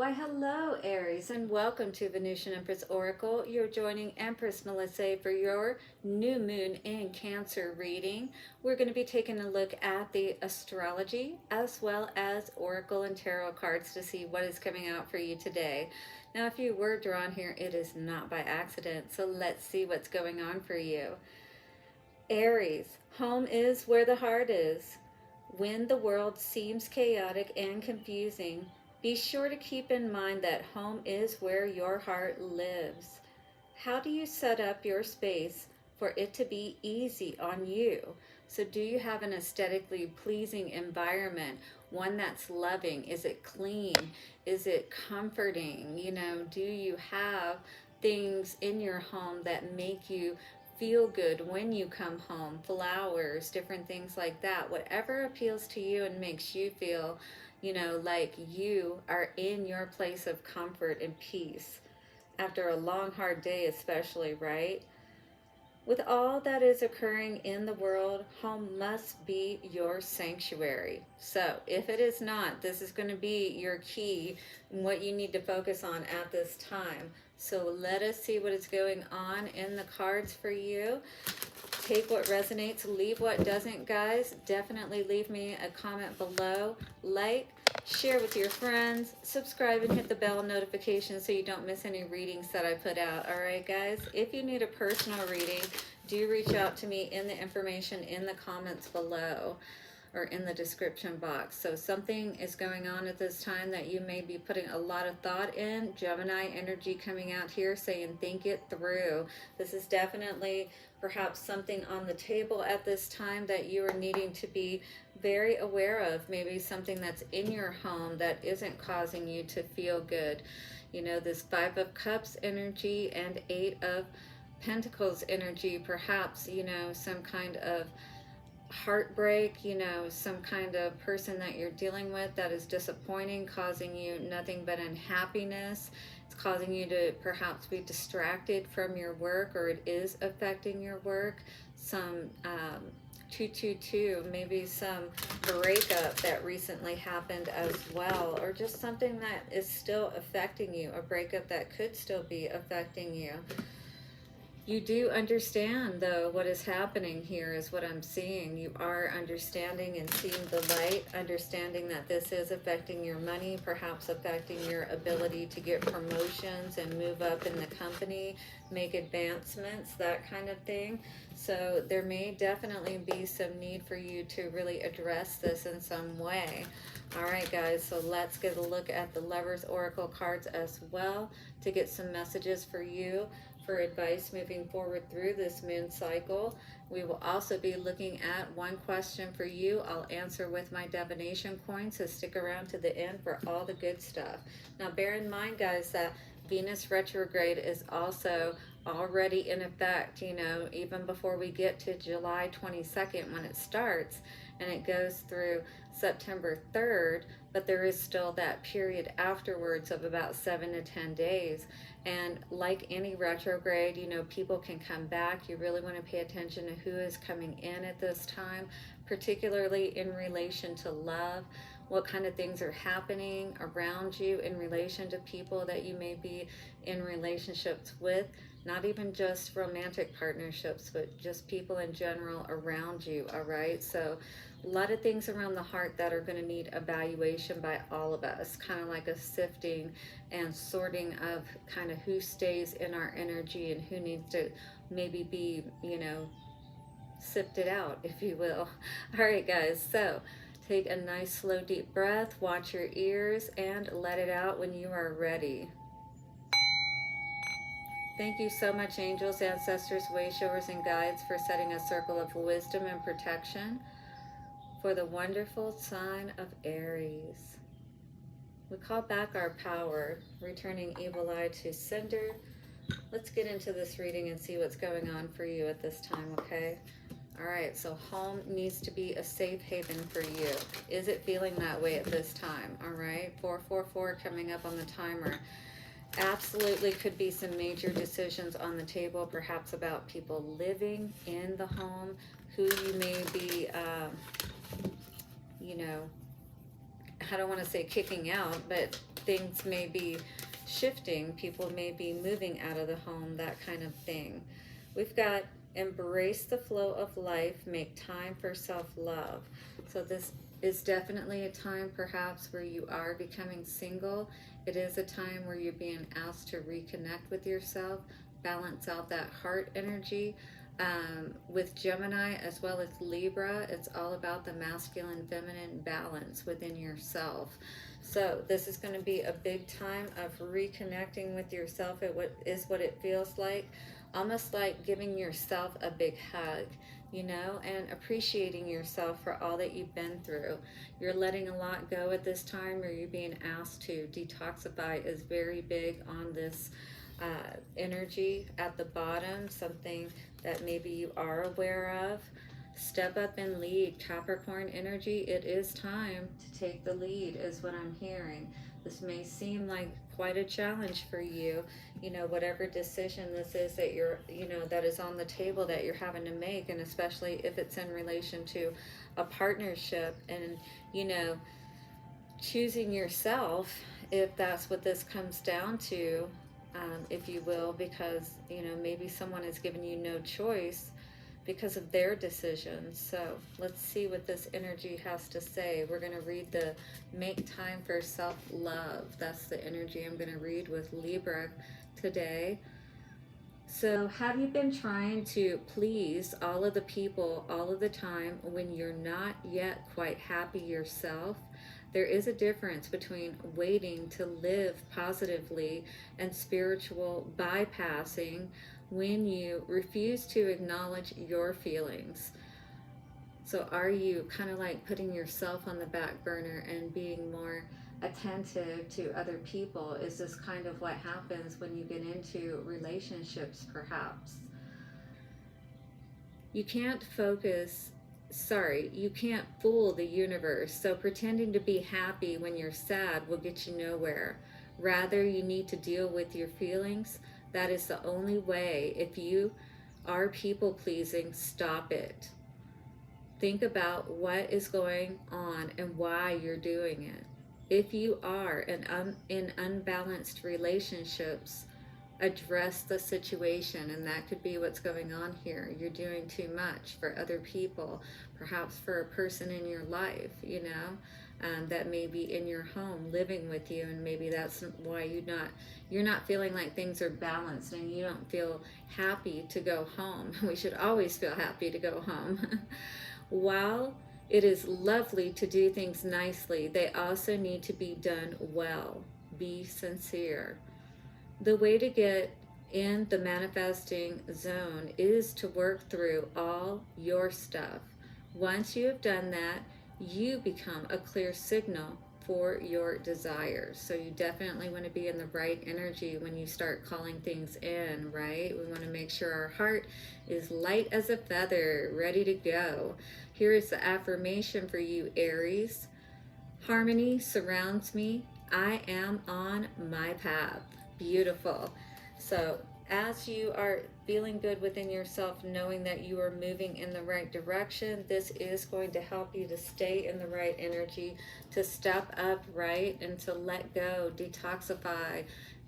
Why, hello, Aries, and welcome to Venusian Empress Oracle. You're joining Empress Melissae for your new moon in Cancer reading. We're going to be taking a look at the astrology as well as oracle and tarot cards to see what is coming out for you today. Now, if you were drawn here, it is not by accident, so let's see what's going on for you. Aries, home is where the heart is. When the world seems chaotic and confusing, be sure to keep in mind that home is where your heart lives. How do you set up your space for it to be easy on you? So do you have an aesthetically pleasing environment, one that's loving? Is it clean? Is it comforting? Do you have things in your home that make you feel good when you come home? Flowers, different things like that. Whatever appeals to you and makes you feel like you are in your place of comfort and peace after a long, hard day, especially, right? With all that is occurring in the world, home must be your sanctuary. So if it is not, this is going to be your key and what you need to focus on at this time. So let us see what is going on in the cards for you. Take what resonates, leave what doesn't, guys. Definitely leave me a comment below. Like, share with your friends, subscribe, and hit the bell notification so you don't miss any readings that I put out. All right, guys? If you need a personal reading, do reach out to me in the information in the comments below or in the description box. So something is going on at this time that you may be putting a lot of thought in. Gemini energy coming out here saying think it through. This is definitely perhaps something on the table at this time that you are needing to be very aware of. Maybe something that's in your home that isn't causing you to feel good. This 5 of Cups energy and 8 of Pentacles energy, perhaps, some kind of heartbreak, some kind of person that you're dealing with that is disappointing, causing you nothing but unhappiness. It's causing you to perhaps be distracted from your work, or it is affecting your work. Some 222, maybe some breakup that recently happened as well, or just something that is still affecting you, a breakup that could still be affecting you. You do understand, though, what is happening here is what I'm seeing. You are understanding and seeing the light, understanding that this is affecting your money, perhaps affecting your ability to get promotions and move up in the company, make advancements, that kind of thing. So there may definitely be some need for you to really address this in some way. All right, guys, so let's get a look at the Lovers Oracle cards as well to get some messages for you for advice moving forward through this moon cycle. We will also be looking at one question for you. I'll answer with my divination coin, so stick around to the end for all the good stuff. Now, bear in mind, guys, that Venus retrograde is also already in effect, even before we get to July 22nd when it starts, and it goes through September 3rd, but there is still that period afterwards of about 7 to 10 days. And like any retrograde, people can come back. You really want to pay attention to who is coming in at this time, particularly in relation to love. What kind of things are happening around you in relation to people that you may be in relationships with, not even just romantic partnerships, but just people in general around you, all right? So a lot of things around the heart that are going to need evaluation by all of us, kind of like a sifting and sorting of kind of who stays in our energy and who needs to maybe be, sifted out, if you will. All right, guys, so take a nice, slow, deep breath, watch your ears, and let it out when you are ready. Thank you so much, angels, ancestors, way showers, and guides, for setting a circle of wisdom and protection for the wonderful sign of Aries. We call back our power, returning evil eye to sender. Let's get into this reading and see what's going on for you at this time, okay? All right, so home needs to be a safe haven for you. Is it feeling that way at this time? All right, 444 coming up on the timer. Absolutely could be some major decisions on the table, perhaps about people living in the home, who you may be, I don't want to say kicking out, but things may be shifting, people may be moving out of the home, that kind of thing. We've got embrace the flow of life, make time for self-love. So this is definitely a time perhaps where you are becoming single. It is a time where you're being asked to reconnect with yourself, balance out that heart energy. With Gemini as well as Libra, it's all about the masculine feminine balance within yourself. So this is going to be a big time of reconnecting with yourself. What it feels like, almost like giving yourself a big hug, you know, and appreciating yourself for all that you've been through. You're letting a lot go at this time, or you're being asked to. Detoxify is very big on this energy at the bottom, something that maybe you are aware of. Step up and lead, Capricorn energy. It is time to take the lead is what I'm hearing. This may seem like quite a challenge for you, you know, whatever decision this is that you're, you know, that is on the table that you're having to make, and especially if it's in relation to a partnership and, you know, choosing yourself, if that's what this comes down to, if you will, because, you know, maybe someone has given you no choice because of their decisions. So let's see what this energy has to say. We're going to read the make time for self-love. That's the energy I'm going to read with Libra today. So have you been trying to please all of the people all of the time when you're not yet quite happy yourself? There is a difference between waiting to live positively and spiritual bypassing when you refuse to acknowledge your feelings. So are you kind of like putting yourself on the back burner and being more attentive to other people? Is this kind of what happens when you get into relationships, perhaps? You can't you can't fool the universe. So pretending to be happy when you're sad will get you nowhere. Rather, you need to deal with your feelings. That is the only way. If you are people pleasing, stop it. Think about what is going on and why you're doing it. If you are in unbalanced relationships, address the situation, and that could be what's going on here. You're doing too much for other people, perhaps for a person in your life, you know, that may be in your home living with you, and maybe that's why you're not feeling like things are balanced and you don't feel happy to go home. We should always feel happy to go home. While it is lovely to do things nicely, they also need to be done well. Be sincere. The way to get in the manifesting zone is to work through all your stuff. Once you have done that, you become a clear signal for your desires. So you definitely want to be in the right energy when you start calling things in, right? We want to make sure our heart is light as a feather, ready to go. Here is the affirmation for you, Aries. Harmony surrounds me. I am on my path. Beautiful. So as you are feeling good within yourself, knowing that you are moving in the right direction, this is going to help you to stay in the right energy, to step up, right, and to let go, detoxify,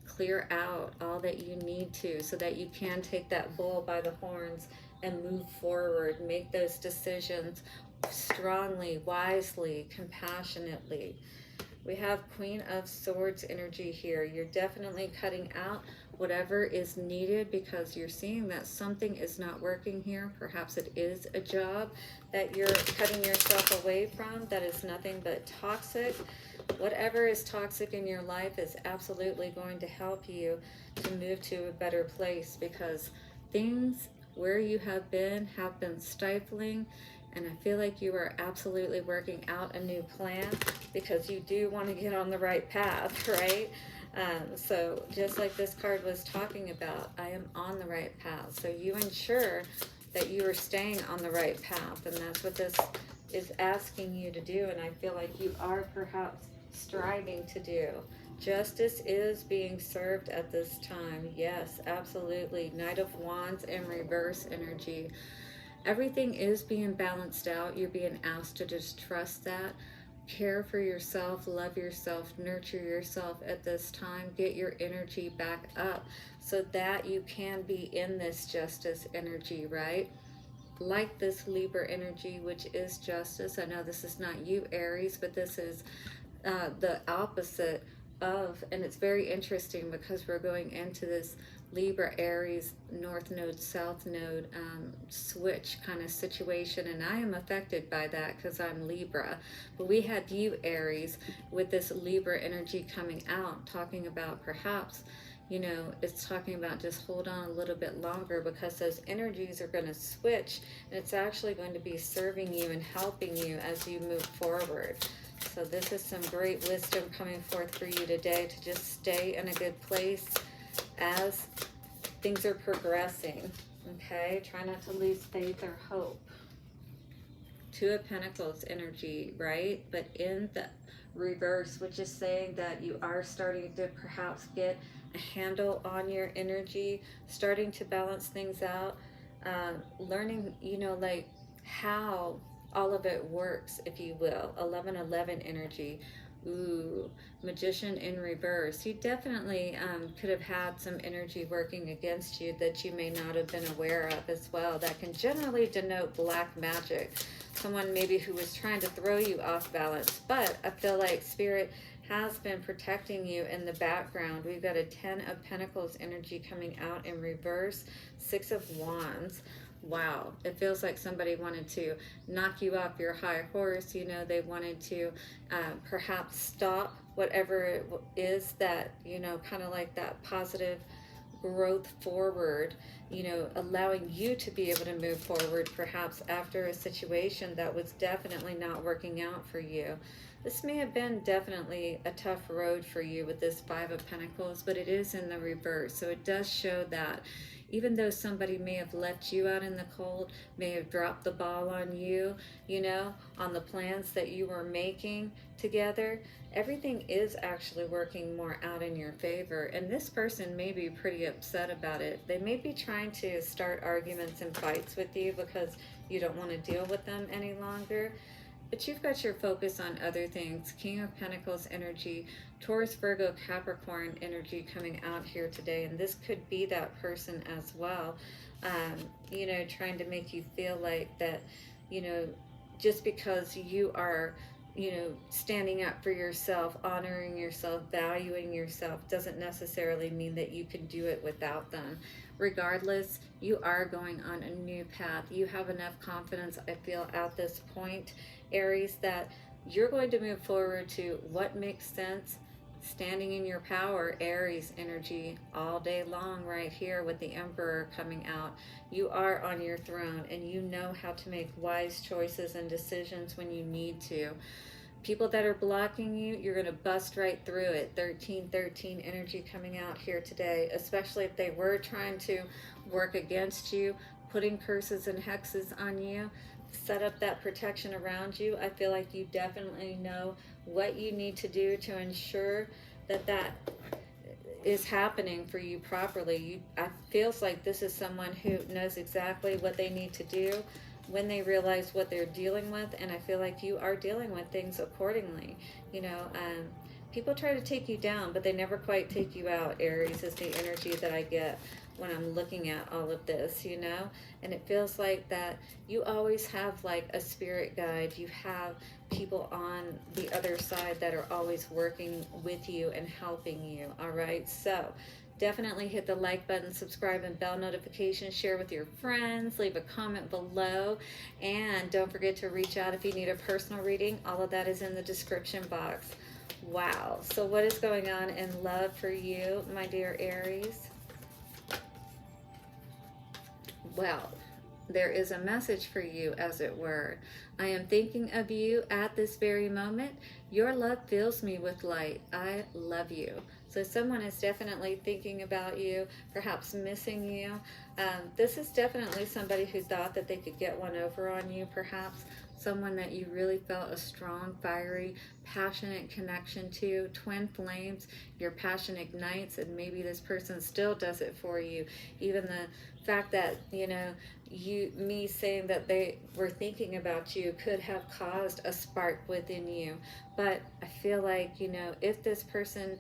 clear out all that you need to, so that you can take that bull by the horns and move forward, make those decisions strongly, wisely, compassionately. We have Queen of Swords energy here. You're definitely cutting out whatever is needed because you're seeing that something is not working here. Perhaps it is a job that you're cutting yourself away from that is nothing but toxic. Whatever is toxic in your life is absolutely going to help you to move to a better place, because things where you have been stifling. And I feel like you are absolutely working out a new plan because you do want to get on the right path, right? So just like this card was talking about, I am on the right path. So you ensure that you are staying on the right path. And that's what this is asking you to do. And I feel like you are perhaps striving to do. Justice is being served at this time. Yes, absolutely. Knight of Wands in reverse energy. Everything is being balanced out. You're being asked to just trust that. Care for yourself, love yourself, nurture yourself at this time. Get your energy back up so that you can be in this justice energy, right? Like this Libra energy, which is justice. I know this is not you, Aries, but this is the opposite of, and it's very interesting because we're going into this Libra Aries North Node South Node switch kind of situation, and I am affected by that because I'm Libra. But we had you, Aries, with this Libra energy coming out, talking about perhaps, you know, it's talking about just hold on a little bit longer because those energies are going to switch, and it's actually going to be serving you and helping you as you move forward. So this is some great wisdom coming forth for you today, to just stay in a good place as things are progressing. Okay, try not to lose faith or hope. Two of Pentacles energy, right? But in the reverse, which is saying that you are starting to perhaps get a handle on your energy, starting to balance things out, learning, you know, like how all of it works, if you will. 11-11 energy. Ooh, Magician in reverse. You definitely could have had some energy working against you that you may not have been aware of as well. That can generally denote black magic. Someone maybe who was trying to throw you off balance. But I feel like Spirit has been protecting you in the background. We've got a 10 of Pentacles energy coming out in reverse. 6 of Wands. Wow, it feels like somebody wanted to knock you off your high horse. You know, they wanted to perhaps stop whatever it is that, you know, kind of like that positive growth forward, you know, allowing you to be able to move forward perhaps after a situation that was definitely not working out for you. This may have been definitely a tough road for you with this 5 of Pentacles, but it is in the reverse. So it does show that even though somebody may have left you out in the cold, may have dropped the ball on you, you know, on the plans that you were making together, everything is actually working more out in your favor. And this person may be pretty upset about it. They may be trying to start arguments and fights with you because you don't want to deal with them any longer. But you've got your focus on other things. King of Pentacles energy, Taurus, Virgo, Capricorn energy coming out here today. And this could be that person as well. You know, trying to make you feel like that, you know, just because you are, you know, standing up for yourself, honoring yourself, valuing yourself, doesn't necessarily mean that you can do it without them. Regardless, you are going on a new path. You have enough confidence, I feel, at this point, Aries, that you're going to move forward to what makes sense, standing in your power. Aries energy all day long right here with the Emperor coming out. You are on your throne and you know how to make wise choices and decisions when you need to. People that are blocking you, you're going to bust right through it. 13-13 energy coming out here today, especially if they were trying to work against you, putting curses and hexes on you. Set up that protection around you. I feel like you definitely know what you need to do to ensure that that is happening for you properly. I feels like this is someone who knows exactly what they need to do when they realize what they're dealing with, and I feel like you are dealing with things accordingly. You know, people try to take you down, but they never quite take you out. Aries is the energy that I get when I'm looking at all of this, you know, and it feels like that you always have like a spirit guide. You have people on the other side that are always working with you and helping you. All right, so definitely hit the like button, subscribe, and bell notification. Share with your friends. Leave a comment below. And don't forget to reach out if you need a personal reading. All of that is in the description box. Wow. So what is going on in love for you, my dear Aries? Well, there is a message for you, as it were. I am thinking of you at this very moment. Your love fills me with light. I love you. So someone is definitely thinking about you, perhaps missing you. This is definitely somebody who thought that they could get one over on you, perhaps. someone that you really felt a strong, fiery, passionate connection to, twin flames, your passion ignites, and maybe this person still does it for you. Even the fact that, me saying that they were thinking about you could have caused a spark within you. But I feel like, if this person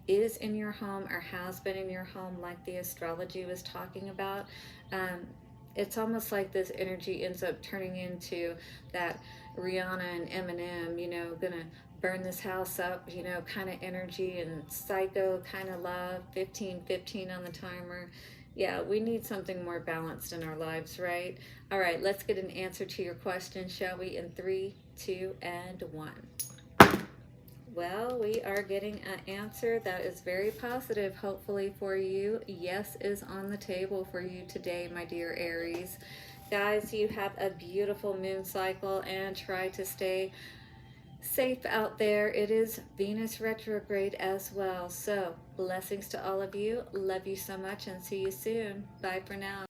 is in your home or has been in your home, like the astrology was talking about, um, it's almost like this energy ends up turning into that Rihanna and Eminem, gonna burn this house up, kind of energy, and psycho kind of love, 15:15 on the timer. Yeah, we need something more balanced in our lives, right? All right, let's get an answer to your question, shall we? In 3, 2, and 1. Well, we are getting an answer that is very positive, hopefully, for you. Yes is on the table for you today, my dear Aries. Guys, you have a beautiful moon cycle, and try to stay safe out there. It is Venus retrograde as well. So, blessings to all of you. Love you so much, and see you soon. Bye for now.